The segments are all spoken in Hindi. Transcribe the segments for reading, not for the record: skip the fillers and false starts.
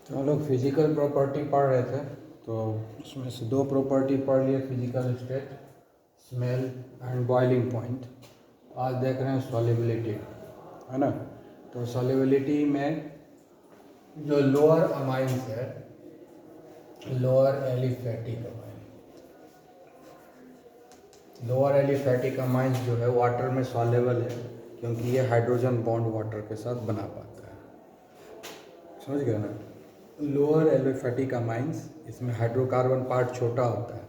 तो हम लोग फिजिकल प्रॉपर्टी पढ़ रहे थे, तो उसमें से दो प्रॉपर्टी पढ़ लिए, physical state, smell and boiling point. आज देख रहे हैं सॉल्युबिलिटी, है ना। तो सॉल्युबिलिटी में जो लोअर अमाइंस है, lower aliphatic amine, lower aliphatic amines जो है वाटर में सॉल्युबल है, क्योंकि ये हाइड्रोजन बॉन्ड वाटर के साथ बना पाता है। समझ गए ना। लोअर एलिफेटिक अमाइंस, इसमें हाइड्रोकार्बन पार्ट छोटा होता है,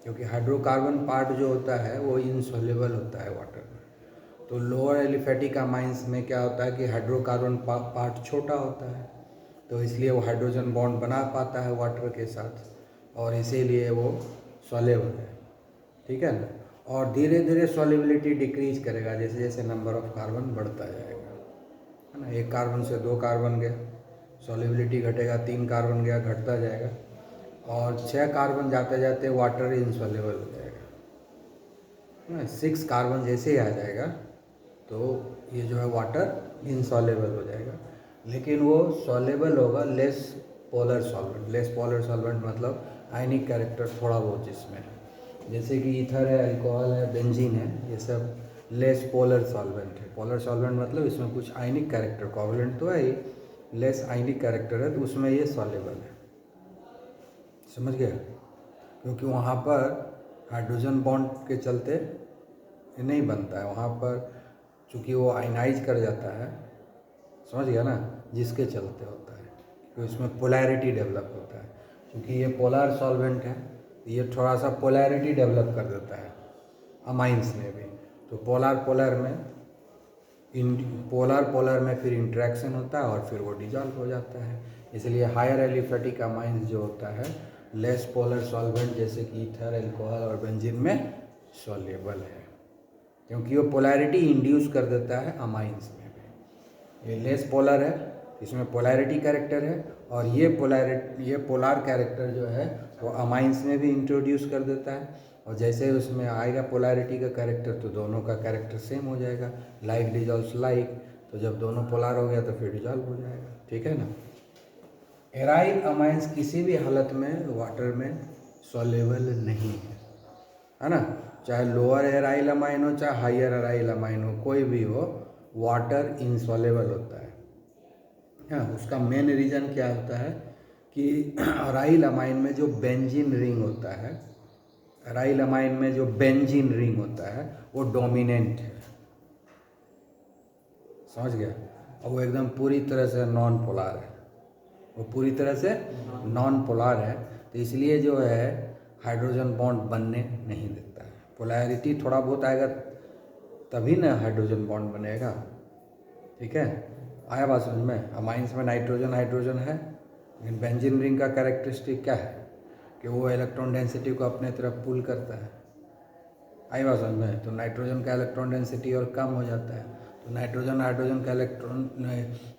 क्योंकि हाइड्रोकार्बन पार्ट जो होता है वो इनसॉल्युबल होता है वाटर में। तो लोअर एलिफेटिक अमाइंस में क्या होता है कि हाइड्रोकार्बन पार्ट छोटा होता है, तो इसलिए वो हाइड्रोजन बॉन्ड बना पाता है वाटर के साथ, और इसीलिए वो सॉल्युबल है। ठीक है ना। और धीरे धीरे सॉल्युबिलिटी डिक्रीज करेगा जैसे जैसे नंबर ऑफ कार्बन बढ़ता जाएगा, है ना। एक कार्बन से दो कार्बन गया, सॉल्युबिलिटी घटेगा, तीन कार्बन गया, घटता जाएगा, और छः कार्बन जाते जाते वाटर इनसॉल्युबल हो जाएगा, है ना। सिक्स कार्बन जैसे ही आ जाएगा तो ये जो है वाटर इनसॉल्युबल हो जाएगा, लेकिन वो सॉल्युबल होगा less polar solvent. Less polar solvent मतलब आयनिक कैरेक्टर थोड़ा बहुत जिसमें है, जैसे कि ईथर है, अल्कोहल है, बेंजीन है, ये सब लेस पोलर सॉल्वेंट है। पोलर सॉल्वेंट मतलब इसमें कुछ आयनिक कैरेक्टर, कोवलेंट तो है ही, लेस आयनिक कैरेक्टर है, तो उसमें ये सॉल्युबल है। समझ गया। क्योंकि वहाँ पर हाइड्रोजन बॉन्ड के चलते ये नहीं बनता है वहाँ पर, चूँकि वो आयनाइज कर जाता है। समझ गया ना, जिसके चलते होता है, तो इसमें पोलैरिटी डेवलप होता है। क्योंकि ये पोलर सॉल्वेंट है, ये थोड़ा सा पोलैरिटी डेवलप कर देता है अमाइंस में भी। तो पोलर पोलर में पोलर में फिर इंट्रैक्शन होता है और फिर वो डिजॉल्व हो जाता है। इसलिए हायर एलिफेटिक अमाइंस जो होता है लेस पोलर सॉल्वेंट जैसे कि ईथर, अल्कोहल और बेंजीन में सॉल्युबल है, क्योंकि वो पोलैरिटी इंड्यूस कर देता है अमाइंस में भी। ये लेस पोलर है, इसमें पोलैरिटी कैरेक्टर है, और ये पोलर कैरेक्टर जो है वो अमाइंस में भी इंट्रोड्यूस कर देता है। और जैसे उसमें आएगा पोलैरिटी का कैरेक्टर तो दोनों का कैरेक्टर सेम हो जाएगा, लाइक डिजॉल्व्स लाइक। तो जब दोनों पोलर हो गया तो फिर डिजॉल्व हो जाएगा। ठीक है ना। एराइल अमाइंस किसी भी हालत में वाटर में सॉल्युबल नहीं है ना। चाहे लोअर एराइल अमाइन हो, चाहे हाइयर एराइल अमाइन हो, कोई भी हो, वाटर इनसॉल्युबल होता है। हाँ, उसका मेन रीज़न क्या होता है कि अराइल अमाइन में जो बेंजीन रिंग होता है, अराइल अमाइन में जो बेंजीन रिंग होता है वो डोमिनेंट है। समझ गया। और वो एकदम पूरी तरह से नॉन पोलर है, वो पूरी तरह से नॉन पोलर है। तो इसलिए जो है हाइड्रोजन बॉन्ड बनने नहीं देता है। पोलैरिटी थोड़ा बहुत आएगा तभी ना हाइड्रोजन बॉन्ड बनेगा। ठीक है, आया बात समझ में। अमाइंस में नाइट्रोजन हाइड्रोजन है, लेकिन बेंजीन रिंग का कैरेक्टरिस्टिक क्या है कि वो इलेक्ट्रॉन डेंसिटी को अपने तरफ पुल करता है। आई बात समझ में। तो नाइट्रोजन का इलेक्ट्रॉन डेंसिटी और कम हो जाता है, तो नाइट्रोजन हाइड्रोजन का इलेक्ट्रॉन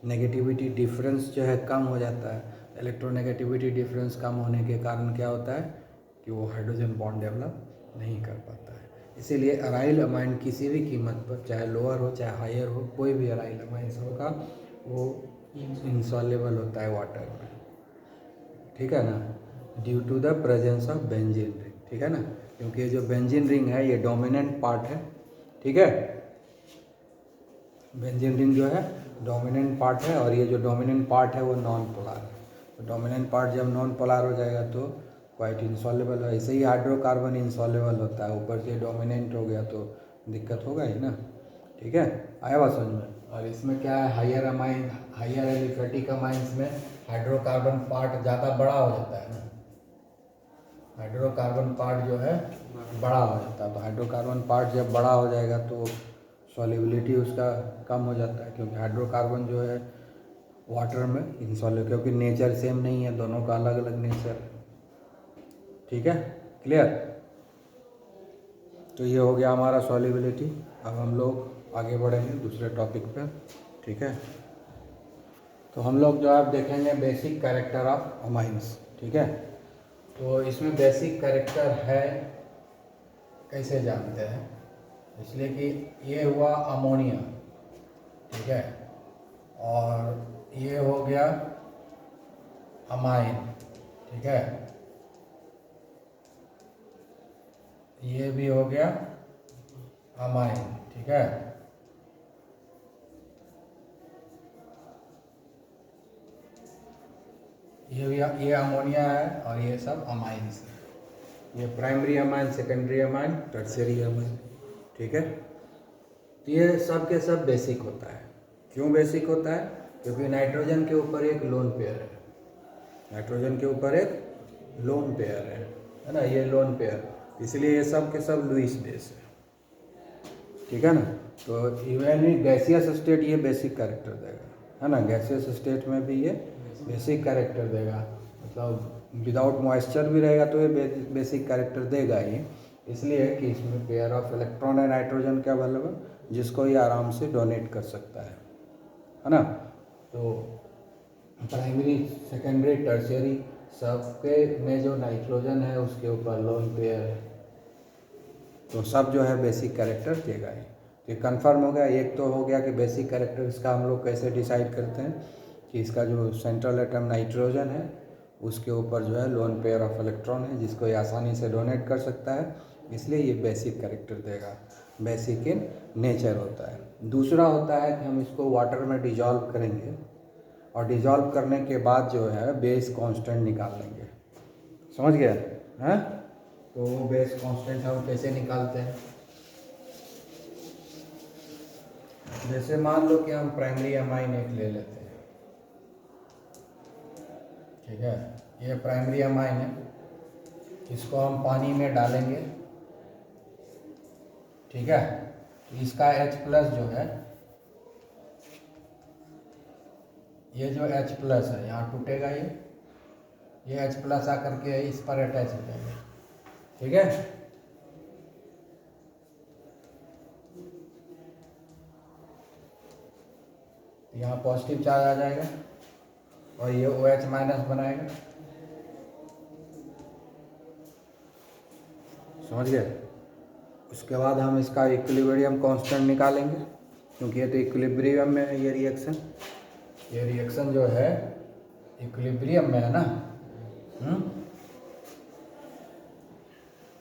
नेगेटिविटी डिफरेंस जो है कम हो जाता है। इलेक्ट्रोनेगेटिविटी डिफरेंस कम होने के कारण क्या होता है कि वो हाइड्रोजन बॉन्ड डेवलप नहीं कर पाता है। इसीलिए अराइल अमाइन किसी भी कीमत पर, चाहे लोअर हो चाहे हायर हो, कोई भी अराइल अमाइन होगा वो इंसॉल्युबल होता है वाटर में। ठीक है ना, due to the presence of benzene ring. ठीक है ना, क्योंकि ये जो बेंजीन रिंग है ये डोमिनेंट पार्ट है। ठीक है, बेंजीन रिंग जो है डोमिनेंट पार्ट है, और ये जो डोमिनेंट पार्ट है वो नॉन पोलर है। तो डोमिनेंट पार्ट जब नॉन पोलर हो जाएगा तो क्वाइट इंसॉल्युबल है। ऐसे ही हाइड्रोकार्बन इंसॉल्युबल होता है, ऊपर से डोमिनेंट हो गया तो दिक्कत होगा ही ना। ठीक है, आया बात समझ में। और इसमें क्या है, higher amine, higher aliphatic amines में हाइड्रोकार्बन पार्ट ज़्यादा बड़ा हो जाता है ना। हाइड्रोकार्बन पार्ट जो है बड़ा हो जाता है, तो हाइड्रोकार्बन पार्ट जब बड़ा हो जाएगा तो सॉल्युबिलिटी उसका कम हो जाता है, क्योंकि हाइड्रोकार्बन जो है वाटर में इनसॉल्युबल, क्योंकि नेचर सेम नहीं है, दोनों का अलग अलग नेचर है। ठीक है, क्लियर। तो ये हो गया हमारा सॉल्युबिलिटी। अब हम लोग आगे बढ़ेंगे दूसरे टॉपिक पे। ठीक है, तो हम लोग जो आप देखेंगे बेसिक कैरेक्टर ऑफ अमाइंस। ठीक है, तो इसमें बेसिक कैरेक्टर है, कैसे जानते हैं, इसलिए कि ये हुआ अमोनिया। ठीक है, और ये हो गया अमाइन, ठीक है। ये भी हो गया अमाइन, ठीक है। ये अमोनिया है और ये सब अमाइंस है। ये primary amine, secondary amine, tertiary amine, ठीक है। तो ये सब के सब बेसिक होता है। क्यों बेसिक होता है? क्योंकि नाइट्रोजन के ऊपर एक लोन पेयर है, नाइट्रोजन के ऊपर एक लोन पेयर है ना, ये लोन पेयर, इसलिए ये सब के सब लुईस बेस है, ठीक है ना। तो इवन गैसियस स्टेट ये बेसिक कैरेक्टर देगा, है ना। गैसियस स्टेट में भी ये बेसिक कैरेक्टर देगा, मतलब विदाउट मॉइस्चर भी रहेगा तो ये बेसिक कैरेक्टर देगा ही, इसलिए कि इसमें पेयर ऑफ इलेक्ट्रॉन है नाइट्रोजन के अवेलेबल, जिसको ये आराम से डोनेट कर सकता है ना। तो प्राइमरी, सेकेंडरी, टर्शियरी सबके में जो नाइट्रोजन है उसके ऊपर लोन पेयर है, तो सब जो है बेसिक कैरेक्टर देगा ही। तो ये कन्फर्म हो गया। एक तो हो गया कि बेसिक कैरेक्टर इसका हम लोग कैसे डिसाइड करते हैं कि इसका जो सेंट्रल एटम नाइट्रोजन है उसके ऊपर जो है लोन पेयर ऑफ इलेक्ट्रॉन है, जिसको ये आसानी से डोनेट कर सकता है, इसलिए ये बेसिक कैरेक्टर देगा, बेसिक इन नेचर होता है। दूसरा होता है कि हम इसको वाटर में डिजॉल्व करेंगे और डिजॉल्व करने के बाद जो है बेस कांस्टेंट निकाल लेंगे, समझ गए हैं। तो वो बेस कांस्टेंट हम कैसे निकालते हैं? जैसे मान लो कि हम प्राइमरी अमाइन एक ले लेते हैं, ठीक है। ये प्राइमरी अमाइन है, इसको हम पानी में डालेंगे, ठीक है। तो इसका H प्लस जो है, ये जो H प्लस है यहाँ टूटेगा, ये H प्लस आकर के इस पर अटैच हो जाएगा, ठीक है। यहाँ पॉजिटिव चार्ज आ जाएगा और ये OH माइनस बनाएगा, समझ गए। उसके बाद हम इसका इक्विलिब्रियम कांस्टेंट निकालेंगे, क्योंकि ये तो इक्विलिब्रियम में है, ये रिएक्शन जो है इक्विलिब्रियम में है ना।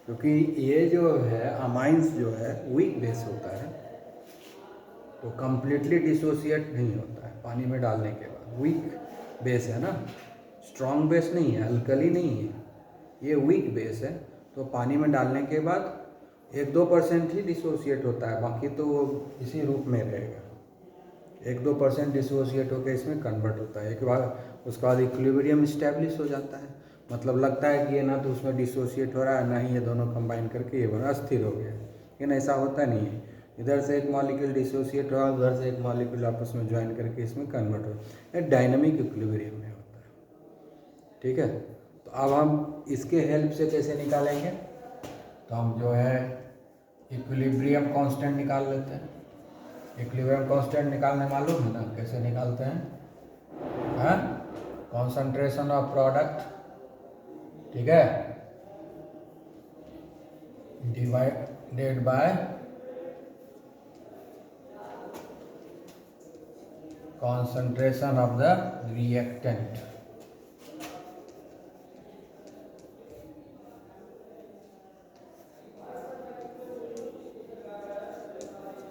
क्योंकि ये जो है अमाइंस जो है वीक बेस होता है, तो कंप्लीटली डिसोसिएट नहीं होता है पानी में डालने के बाद। वीक बेस है ना, स्ट्रॉन्ग बेस नहीं है, अल्कली नहीं है, ये वीक बेस है। तो पानी में डालने के बाद 1-2% ही डिसोसिएट होता है, बाकी तो इसी रूप में रहेगा। 1-2% डिसोसिएट होकर इसमें कन्वर्ट होता है। एक बार उसके बाद इक्विलिब्रियम इस्टेब्लिश हो जाता है, मतलब लगता है कि ये ना तो उसमें डिसोसिएट हो रहा है, ना ही ये दोनों कंबाइन करके ये बना अस्थिर हो गया, लेकिन ऐसा होता नहीं है। इधर से एक मॉलिक्यूल डिसोसिएट हो रहा है, उधर से एक मॉलिक्यूल आपस में ज्वाइन करके इसमें कन्वर्ट हो, ये डायनामिक इक्विलिब्रियम में होता है, ठीक है। तो अब हम इसके हेल्प से कैसे निकालेंगे? तो हम जो है इक्विलिब्रियम कांस्टेंट निकाल लेते हैं। इक्विलिब्रियम कांस्टेंट निकालने मालूम है ना कैसे निकालते हैं? कॉन्सेंट्रेशन ऑफ प्रोडक्ट, ठीक है, divided by concentration of the reactant,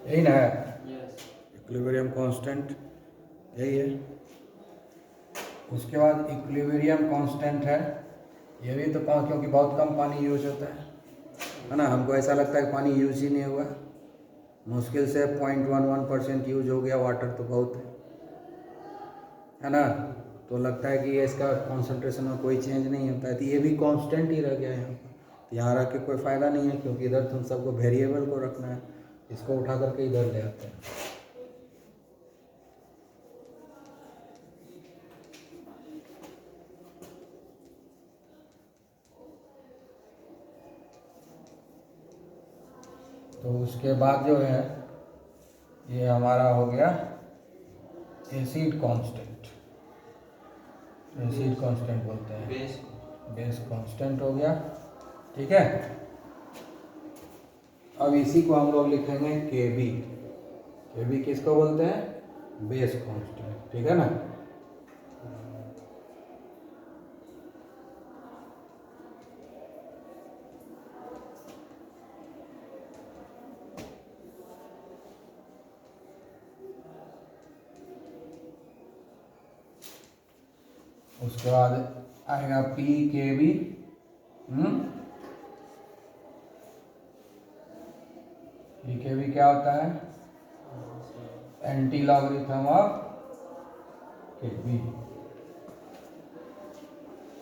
यही ना है इक्विलिब्रियम कांस्टेंट, यही है। उसके बाद इक्विलिब्रियम कांस्टेंट है, ये भी तो क्योंकि बहुत कम पानी यूज होता है ना, हमको ऐसा लगता है कि पानी यूज ही नहीं हुआ, मुश्किल से 0.11% यूज हो गया, वाटर तो बहुत है ना। तो लगता है कि ये इसका कॉन्सेंट्रेशन में कोई चेंज नहीं होता है, तो ये भी कांस्टेंट ही रह गया है यहाँ पर। तो यहाँ रख के कोई फ़ायदा नहीं है, क्योंकि इधर तुम सबको वेरिएबल को रखना है, इसको उठा करके इधर ले आते हैं। तो उसके बाद जो है ये हमारा हो गया एसिड कांस्टेंट, एसिड कांस्टेंट बोलते हैं, बेस कांस्टेंट हो गया, ठीक है। अब इसी को हम लोग लिखेंगे Kb। Kb किसको बोलते हैं? बेस कांस्टेंट, ठीक है ना। उसके बाद आएगा P K we, P K we क्या होता है? Anti logarithm of K we.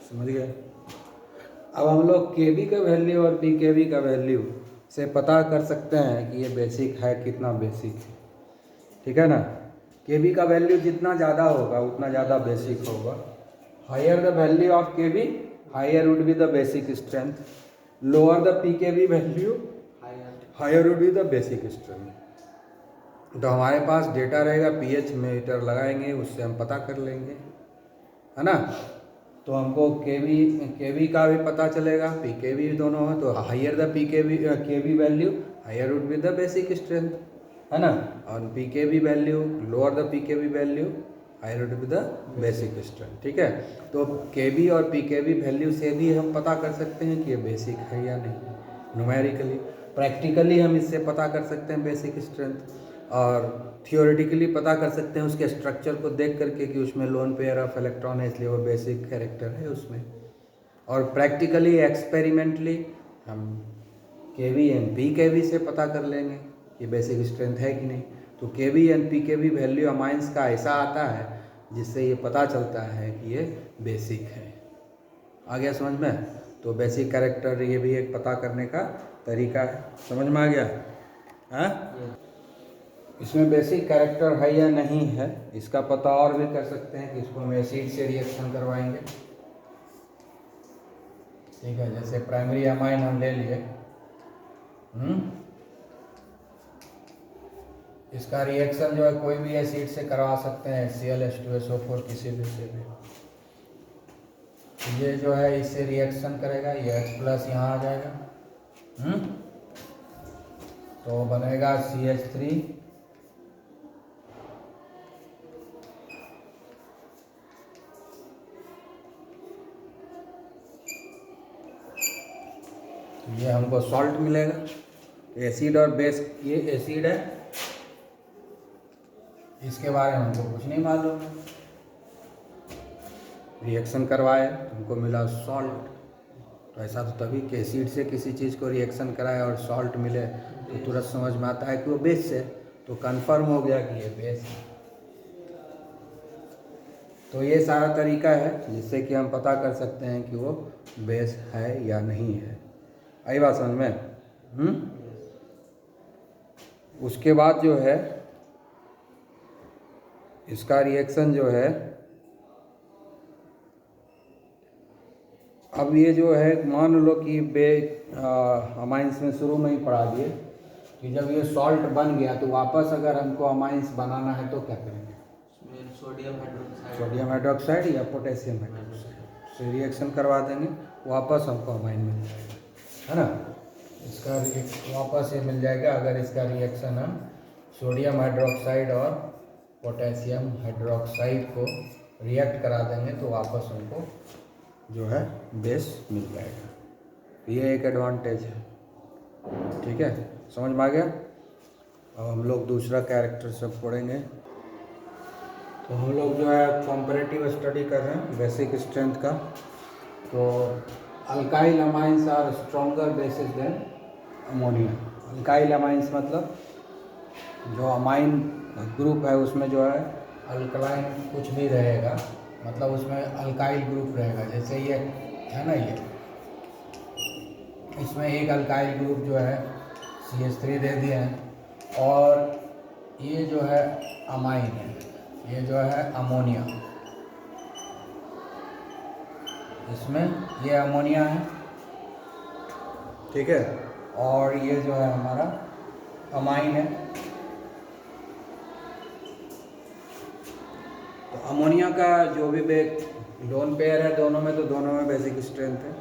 समझ गए? अब हम लोग के वी का वैल्यू और पी के वी का वैल्यू से पता कर सकते हैं कि ये बेसिक है, कितना बेसिक है। ठीक है ना? के वी का वैल्यू जितना ज़्यादा होगा उतना ज़्यादा बेसिक होगा। Higher the value of K V, higher would be the basic strength. Lower the p K V value, higher would be the basic strength. तो हमारे पास डेटा रहेगा, पीएच मीटर लगाएंगे, उससे हम पता कर लेंगे, है ना? तो हमको के वी का भी पता चलेगा, पी के वी दोनों है, तो higher the p K V value, higher would be the basic strength, है ना? और p K V value, lower the p K V value, higher would be the basic strength. ठीक है? तो के वी और पी के वी वैल्यू से भी हम पता कर सकते हैं कि ये बेसिक है या नहीं, न्यूमेरिकली। प्रैक्टिकली हम इससे पता कर सकते हैं बेसिक स्ट्रेंथ, और थियोरेटिकली पता कर सकते हैं उसके स्ट्रक्चर को देख करके कि उसमें लोन पेयर ऑफ इलेक्ट्रॉन है, इसलिए वो बेसिक कैरेक्टर है उसमें। और प्रैक्टिकली एक्सपेरिमेंटली हम के we and P K we से पता कर लेंगे कि बेसिक स्ट्रेंथ है कि नहीं। तो के we and P K V value amines का ऐसा आता है जिससे ये पता चलता है कि ये बेसिक है। आ गया समझ में? तो बेसिक कैरेक्टर ये भी एक पता करने का तरीका है। समझ में आ गया? हाँ? इसमें बेसिक कैरेक्टर है या नहीं है इसका पता और भी कर सकते हैं कि इसको हम एसिड से रिएक्शन करवाएंगे। ठीक है? जैसे प्राइमरी अमाइन हम ले लिए, इसका रिएक्शन जो है कोई भी एसिड से करवा सकते हैं, HCl H2SO4 किसी भी से भी। ये जो है इससे रिएक्शन करेगा, ये H+ यहाँ आ जाएगा, तो बनेगा CH3, ये हमको सॉल्ट मिलेगा। एसिड और बेस, ये एसिड है, इसके बारे में हमको कुछ नहीं मालूम है, रिएक्शन करवाए तो हमको मिला सॉल्ट। तो ऐसा तो तभी कि एसिड से किसी चीज़ को रिएक्शन कराए और सॉल्ट मिले तो तुरंत समझ में आता है कि वो बेस है, तो कंफर्म हो गया कि ये बेस है। तो ये सारा तरीका है जिससे कि हम पता कर सकते हैं कि वो बेस है या नहीं है। आई बात समझ में? उसके बाद जो है इसका रिएक्शन जो है, अब ये जो है मान लो कि अमाइंस में शुरू में ही पढ़ा दिए कि जब ये सॉल्ट बन गया तो वापस अगर हमको अमाइंस बनाना है तो क्या करेंगे? सोडियम हाइड्रोक्साइड या पोटेशियम हाइड्रोक्साइड से रिएक्शन करवा देंगे, वापस हमको अमाइन मिल जाएगा, है ना? इसका वापस ये मिल जाएगा अगर इसका रिएक्शन हम सोडियम हाइड्रोक्साइड और पोटेशियम हाइड्रोक्साइड को रिएक्ट करा देंगे तो वापस हमको जो है बेस मिल जाएगा। ये एक एडवांटेज है। ठीक है? समझ में आ गया? अब हम लोग दूसरा कैरेक्टर सब पढ़ेंगे। तो हम लोग जो है कॉम्परेटिव स्टडी कर रहे हैं बेसिक स्ट्रेंथ का। तो alkyl amines are stronger bases than ammonia. Alkyl amines मतलब जो अमाइन ग्रुप है उसमें जो है अल्कलाइन कुछ भी रहेगा, मतलब उसमें अल्काइल ग्रुप रहेगा। जैसे ये है ना, ये इसमें एक अल्काइल ग्रुप जो है CH3 दे दिए हैं, और ये जो है अमाइन है, ये जो है अमोनिया, इसमें ये अमोनिया है। ठीक है? और ये जो है हमारा अमाइन है। तो अमोनिया का जो भी लोन पेयर है दोनों में, तो दोनों में बेसिक स्ट्रेंथ है।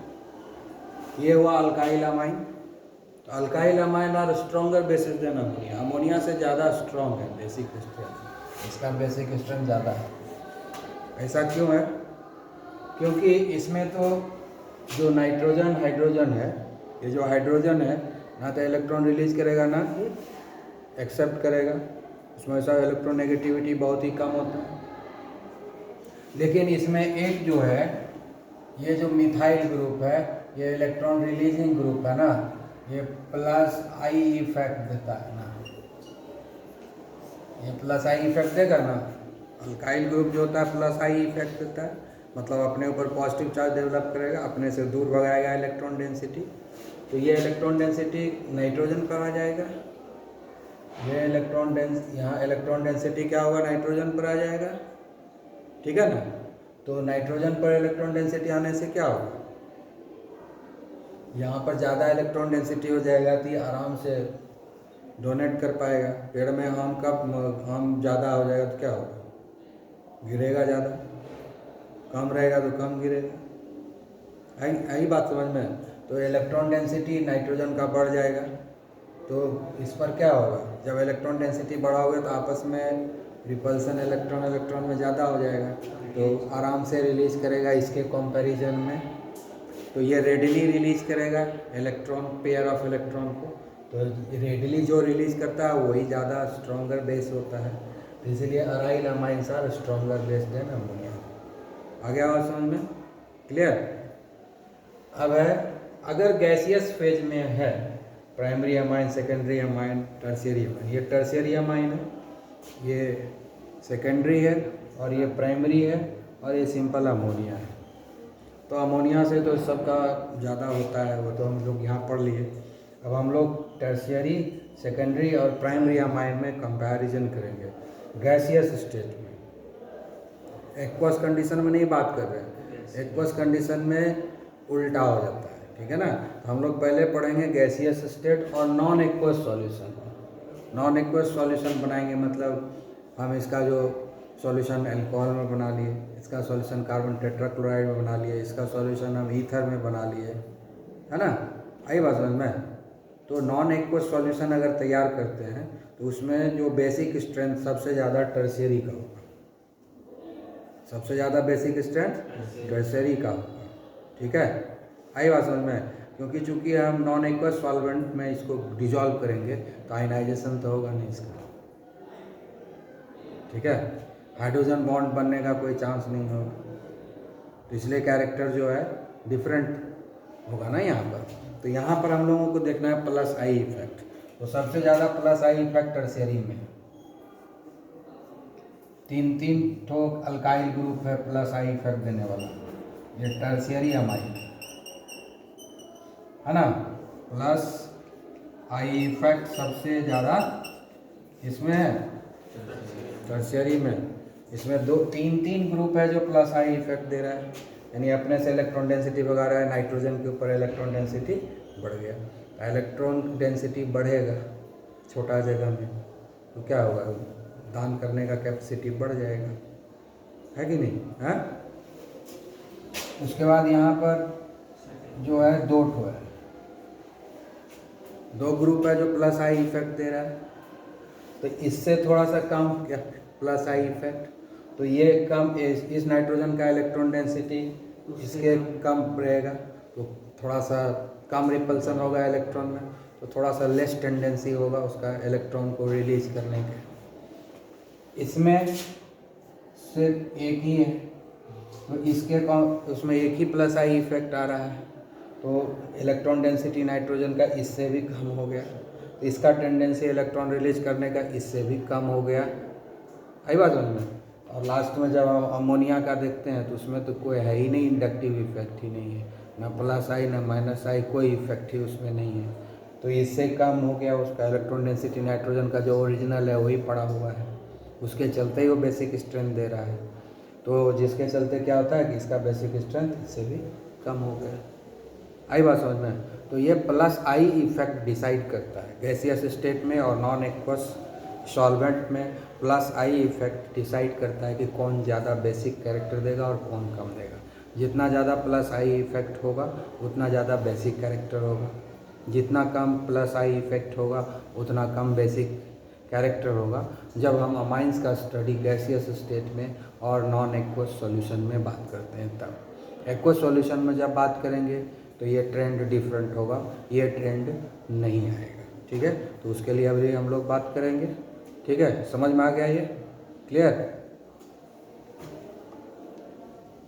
ये हुआ अल्काइल अमाइन। तो alkyl amine are stronger bases than ammonia. Ammonia से ज़्यादा स्ट्रॉन्ग है बेसिक स्ट्रेंथ, इसका बेसिक स्ट्रेंथ ज़्यादा है। ऐसा क्यों है? क्योंकि इसमें तो जो नाइट्रोजन हाइड्रोजन है, ये जो हाइड्रोजन है ना तो इलेक्ट्रॉन रिलीज करेगा ना कि एक्सेप्ट करेगा, उसमें ऐसा इलेक्ट्रोनेगेटिविटी बहुत ही कम होता है। लेकिन इसमें एक जो है, ये जो मिथाइल ग्रुप है, ये इलेक्ट्रॉन रिलीजिंग ग्रुप है ना, ये प्लस आई इफेक्ट देता है ना, ये प्लस आई इफेक्ट देगा ना। अल्काइल ग्रुप जो होता है प्लस आई इफेक्ट देता है, मतलब अपने ऊपर पॉजिटिव चार्ज डेवलप करेगा, अपने से दूर भगाएगा इलेक्ट्रॉन डेंसिटी। तो ये इलेक्ट्रॉन डेंसिटी नाइट्रोजन पर आ जाएगा, ये यहाँ इलेक्ट्रॉन डेंसिटी क्या होगा, नाइट्रोजन पर आ जाएगा, ठीक है ना। तो नाइट्रोजन पर इलेक्ट्रॉन डेंसिटी आने से क्या होगा, यहाँ पर ज़्यादा इलेक्ट्रॉन डेंसिटी हो जाएगा, तो ये आराम से डोनेट कर पाएगा। पेड़ में आम ज़्यादा हो जाएगा तो क्या होगा, गिरेगा ज़्यादा, कम रहेगा तो कम गिरेगा। आई बात समझ में। तो इलेक्ट्रॉन डेंसिटी नाइट्रोजन का बढ़ जाएगा, तो इस पर क्या होगा, जब इलेक्ट्रॉन डेंसिटी बढ़ा होगा तो आपस में रिपल्सन इलेक्ट्रॉन में ज़्यादा हो जाएगा, तो आराम से रिलीज़ करेगा इसके कंपैरिजन में। तो ये रेडली रिलीज़ करेगा इलेक्ट्रॉन, पेयर ऑफ इलेक्ट्रॉन को। तो रेडली जो रिलीज़ करता है वही ज़्यादा स्ट्रॉन्गर बेस होता है, तो इसलिए aryl amines are stronger base than ammonia. आ गया बात समझ में, क्लियर। अब है, अगर गैसियस फेज में है, primary amine, secondary amine, tertiary amine. ये टर्शियरी अमाइन है, ये सेकेंडरी है, और ये प्राइमरी है, और ये सिंपल अमोनिया है। तो अमोनिया से तो सबका ज़्यादा होता है, वो तो हम लोग यहाँ पढ़ लिए। अब हम लोग टर्शियरी, सेकेंडरी और प्राइमरी अमाइन में कंपैरिजन करेंगे गैसियस स्टेट में। एक्वस कंडीशन में नहीं बात कर रहे हैं, एक्वस कंडीशन में उल्टा हो जाता है, ठीक है ना। तो हम लोग पहले पढ़ेंगे गैसियस स्टेट और non aqueous solution. Non aqueous solution बनाएंगे, मतलब हम इसका जो सॉल्यूशन अल्कोहल में बना लिए, इसका सॉल्यूशन कार्बन टेट्राक्लोराइड में बना लिए, इसका सॉल्यूशन हम ईथर में बना लिए, है ना। आई बात समझ में। तो नॉन एक्वस सॉल्यूशन अगर तैयार करते हैं तो उसमें जो बेसिक स्ट्रेंथ सबसे ज़्यादा टर्शियरी का होगा, सबसे ज़्यादा बेसिक स्ट्रेंथ टर्शियरी का होगा, ठीक है। आई बात समझ में। क्योंकि चूंकि हम नॉन एक्वस सॉल्वेंट में इसको डिजॉल्व करेंगे तो आयनाइजेशन तो होगा नहीं इसका, ठीक है। हाइड्रोजन बॉन्ड बनने का कोई चांस नहीं होगा, तो इसलिए कैरेक्टर जो है डिफरेंट होगा ना यहाँ पर। तो यहाँ पर हम लोगों को देखना है प्लस आई इफेक्ट। तो सबसे ज़्यादा प्लस आई इफेक्ट टर्शियरी में है, 3 ठो अल्काइल ग्रुप है प्लस आई इफेक्ट देने वाला, ये टर्शियरी अमाइन है ना। प्लस आई इफेक्ट सबसे ज़्यादा इसमें है टर्शियरी में। इसमें 3 ग्रुप है जो प्लस आई इफेक्ट दे रहा है, यानी अपने से इलेक्ट्रॉन डेंसिटी बढ़ा रहा है, नाइट्रोजन के ऊपर इलेक्ट्रॉन डेंसिटी बढ़ गया। इलेक्ट्रॉन डेंसिटी बढ़ेगा छोटा जगह में तो क्या होगा, दान करने का कैपेसिटी बढ़ जाएगा, है कि नहीं, है। उसके बाद यहाँ पर जो है 2 ठो है, 2 ग्रुप है जो प्लस आई इफेक्ट दे रहा है। तो इससे थोड़ा सा कम क्या प्लस आई इफेक्ट, तो ये कम, इस नाइट्रोजन का इलेक्ट्रॉन डेंसिटी इसके कम रहेगा, तो थोड़ा सा कम रिपल्सन होगा इलेक्ट्रॉन में, तो थोड़ा सा लेस टेंडेंसी होगा उसका इलेक्ट्रॉन को रिलीज करने के। इसमें सिर्फ एक ही है, तो उसमें एक ही प्लस आई इफेक्ट आ रहा है, तो इलेक्ट्रॉन डेंसिटी नाइट्रोजन का इससे भी कम हो गया, तो इसका टेंडेंसी इलेक्ट्रॉन रिलीज करने का इससे भी कम हो गया। आई बात समझ में। और लास्ट में जब हम अमोनिया का देखते हैं तो उसमें तो कोई है ही नहीं, इंडक्टिव इफेक्ट ही नहीं है, ना प्लस आई ना माइनस आई, कोई इफेक्ट ही उसमें नहीं है। तो इससे कम हो गया उसका इलेक्ट्रॉन डेंसिटी, नाइट्रोजन का जो ओरिजिनल है वही पड़ा हुआ है, उसके चलते ही वो बेसिक स्ट्रेंथ दे रहा है। तो जिसके चलते क्या होता है कि इसका बेसिक स्ट्रेंथ इससे भी कम हो गया। आई बात समझ में। तो ये प्लस आई इफेक्ट डिसाइड करता है गैसियस स्टेट में और नॉन एक्वस सॉल्वेंट में। प्लस आई इफेक्ट डिसाइड करता है कि कौन ज़्यादा बेसिक कैरेक्टर देगा और कौन कम देगा। जितना ज़्यादा प्लस आई इफेक्ट होगा उतना ज़्यादा बेसिक कैरेक्टर होगा, जितना कम प्लस आई इफेक्ट होगा उतना कम बेसिक कैरेक्टर होगा। जब हम अमाइंस का स्टडी गैसियस स्टेट में और नॉन एक्वस सॉल्यूशन में बात करते हैं, तब एक्वस सॉल्यूशन में जब बात करेंगे तो ये ट्रेंड डिफरेंट होगा, ये ट्रेंड नहीं आएगा, ठीक है। तो उसके लिए अभी हम लोग बात करेंगे, ठीक है। समझ में आ गया ये, क्लियर।